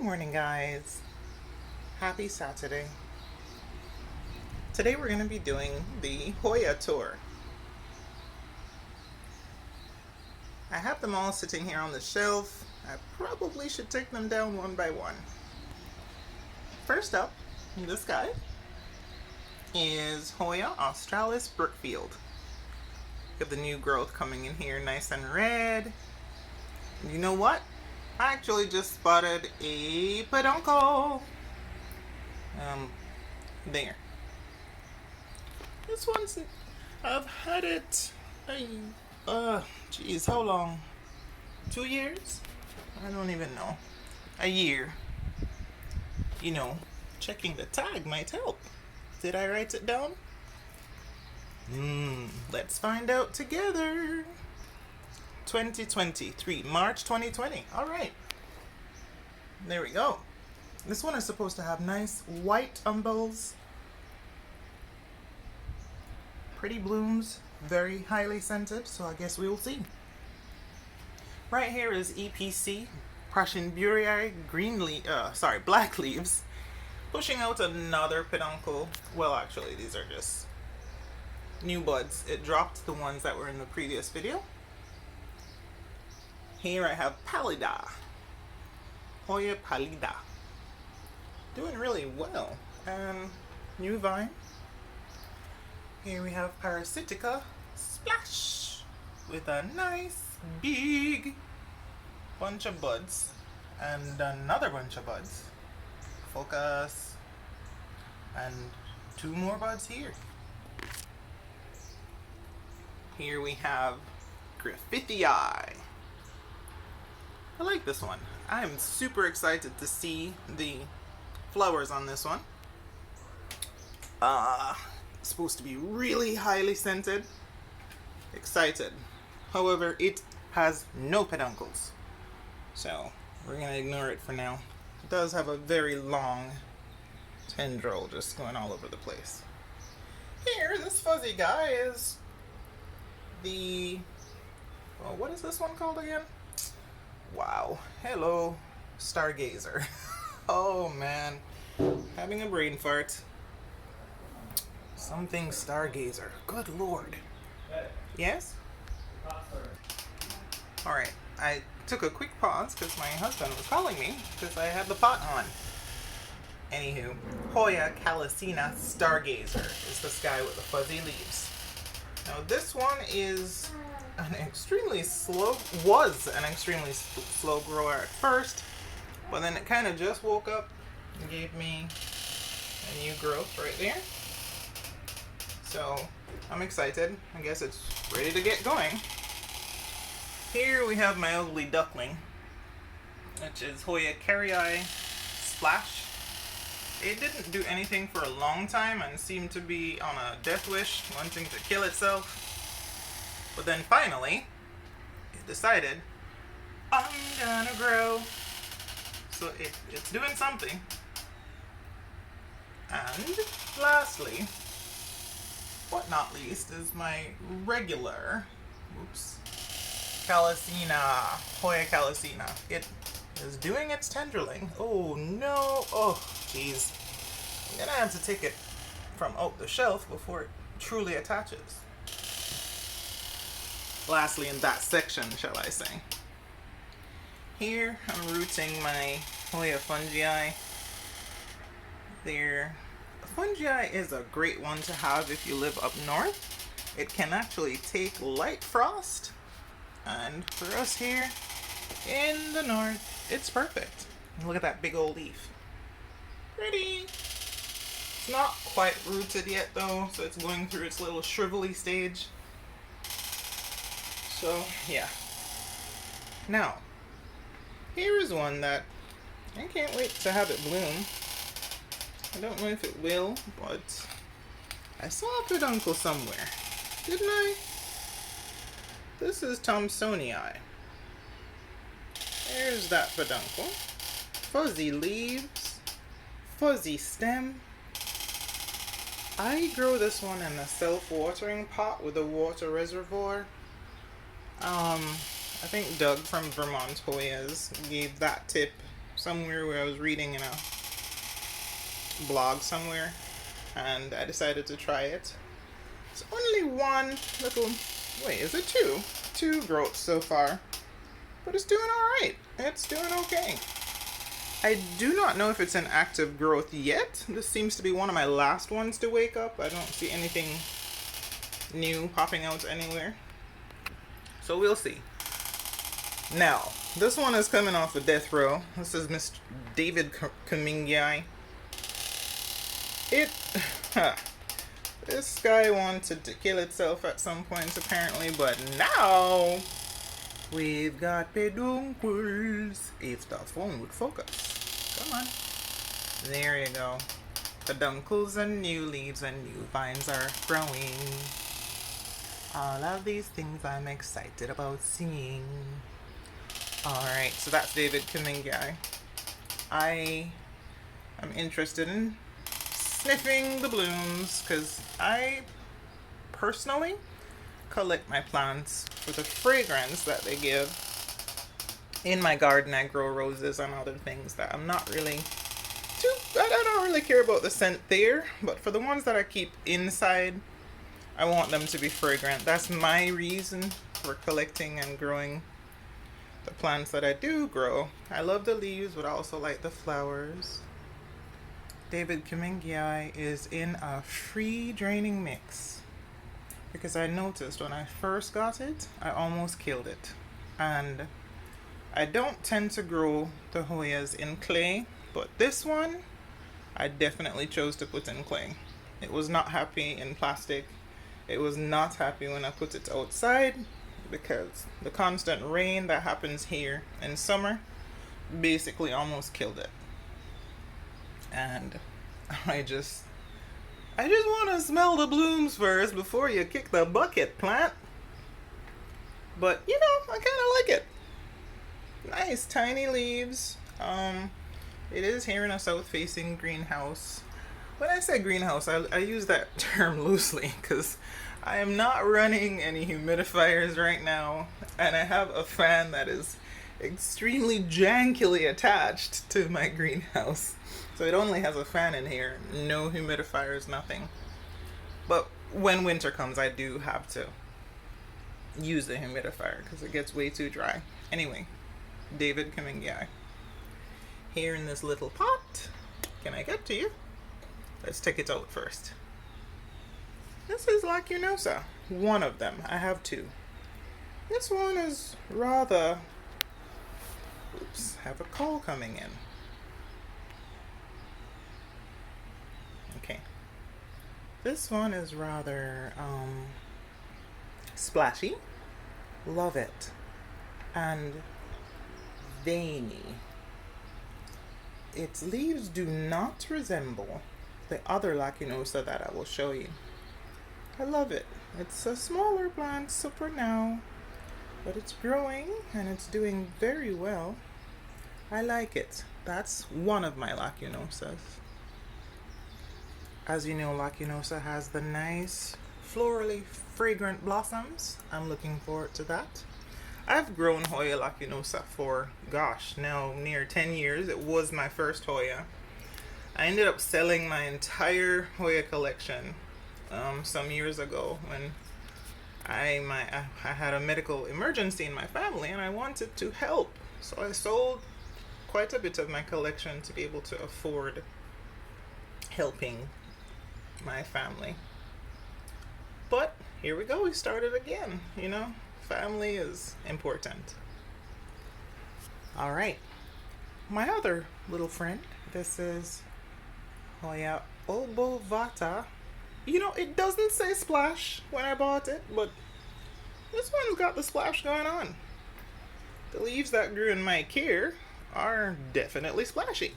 morning, guys. Happy Saturday. Today we're going to be doing the Hoya tour. I have them all sitting here on the shelf. I probably should take them down one by one. First up, this guy is Hoya australis Brookfield. Got the new growth coming in here nice and red. And you know what? I actually just spotted a peduncle. There. This one's, I've had it, geez, how long? 2 years? I don't even know. A year. You know, checking the tag might help. Did I write it down? Let's find out together. 2023, March 2020. All right. There we go. This one is supposed to have nice white umbels. Pretty blooms, very highly scented, so I guess we will see. Right here is EPC, Prussian Burei, black leaves, pushing out another peduncle. Well, actually, these are just new buds. It dropped the ones that were in the previous video. Here I have Pallida, Hoya Pallida, doing really well. New vine. Here we have Parasitica Splash with a nice big bunch of buds and another bunch of buds. Focus. And 2 more buds here. Here we have Griffithii. I like this one. I'm super excited to see the flowers on this one. It's supposed to be really highly scented. Excited. However, it has no peduncles, so we're gonna ignore it for now. It does have a very long tendril just going all over the place. Here, this fuzzy guy is the, well, what is this one called again? Wow. Hello, Stargazer. Oh man, having a brain fart. Something Stargazer. Good lord. Yes? Alright, I took a quick pause because my husband was calling me because I had the pot on. Anywho, Hoya Calisina Stargazer is this guy with the fuzzy leaves. Now this one is was an extremely slow grower at first, but then it kind of just woke up and gave me a new growth right there. So I'm excited. I guess it's ready to get going. Here we have my ugly duckling, which is Hoya Calisina Splash. It didn't do anything for a long time and seemed to be on a death wish, wanting to kill itself. But then finally, it decided, I'm gonna grow. So it's doing something. And lastly, but not least, is my regular, Calisina, Hoya Calisina. It is doing its tendriling. Oh no, oh jeez. I'm gonna have to take it from out the shelf before it truly attaches. Lastly in that section, shall I say. Here, I'm rooting my Hoya Fungi. Fungi is a great one to have if you live up north. It can actually take light frost, and for us here in the north, it's perfect. Look at that big old leaf. Pretty. It's not quite rooted yet though, so it's going through its little shrivelly stage. So yeah. Now, here is one that I can't wait to have it bloom. I don't know if it will, but I saw a peduncle somewhere, didn't I? This is Tomsonii. There's that peduncle. Fuzzy leaves, fuzzy stem. I grow this one in a self-watering pot with a water reservoir. I think Doug from Vermont Hoyas gave that tip somewhere where I was reading in a blog somewhere, and I decided to try it. It's only one little, wait, is it two? Two growths so far, but it's doing alright. It's doing okay. I do not know if it's an active growth yet. This seems to be one of my last ones to wake up. I don't see anything new popping out anywhere. So we'll see. Now, this one is coming off of death row. This is Mr. David Kumingii. This guy wanted to kill itself at some point apparently, but now we've got peduncles. If the phone would focus. Come on. There you go. Peduncles and new leaves and new vines are growing. All of these things I'm excited about seeing. Alright, so that's David Kumingii. I am interested in sniffing the blooms because I personally collect my plants for the fragrance that they give. In my garden I grow roses and other things that I'm not really I don't really care about the scent there, but for the ones that I keep inside, I want them to be fragrant. That's my reason for collecting and growing the plants that I do grow. I love the leaves, but I also like the flowers. David Kumingii is in a free draining mix because I noticed when I first got it, I almost killed it. And I don't tend to grow the Hoyas in clay, but this one I definitely chose to put in clay. It was not happy in plastic. It was not happy when I put it outside because the constant rain that happens here in summer basically almost killed it. And I just want to smell the blooms first before you kick the bucket, plant. But you know, I kind of like it. Nice tiny leaves. It is here in a south-facing greenhouse. When I say greenhouse, I use that term loosely because I am not running any humidifiers right now, and I have a fan that is extremely jankily attached to my greenhouse. So it only has a fan in here, no humidifiers, nothing. But when winter comes, I do have to use the humidifier because it gets way too dry. Anyway, David Kumingii. Here in this little pot. Can I get to you? Let's take it out first. This is Lachinosa. One of them. I have two. This one is rather... Oops, have a call coming in. Okay. This one is rather splashy. Love it. And veiny. Its leaves do not resemble the other Lachinosa that I will show you. I love it. It's a smaller plant for now, but it's growing and it's doing very well. I like it. That's one of my Lachinosas. As you know, Lachinosa has the nice florally fragrant blossoms. I'm looking forward to that. I've grown Hoya Lachinosa for, gosh, now near 10 years. It was my first Hoya. I ended up selling my entire Hoya collection some years ago when I had a medical emergency in my family and I wanted to help. So I sold quite a bit of my collection to be able to afford helping my family. But here we go, we started again, you know. Family is important. All right, my other little friend, this is Hoya obovata. You know, it doesn't say splash when I bought it, but this one's got the splash going on. The leaves that grew in my care are definitely splashy.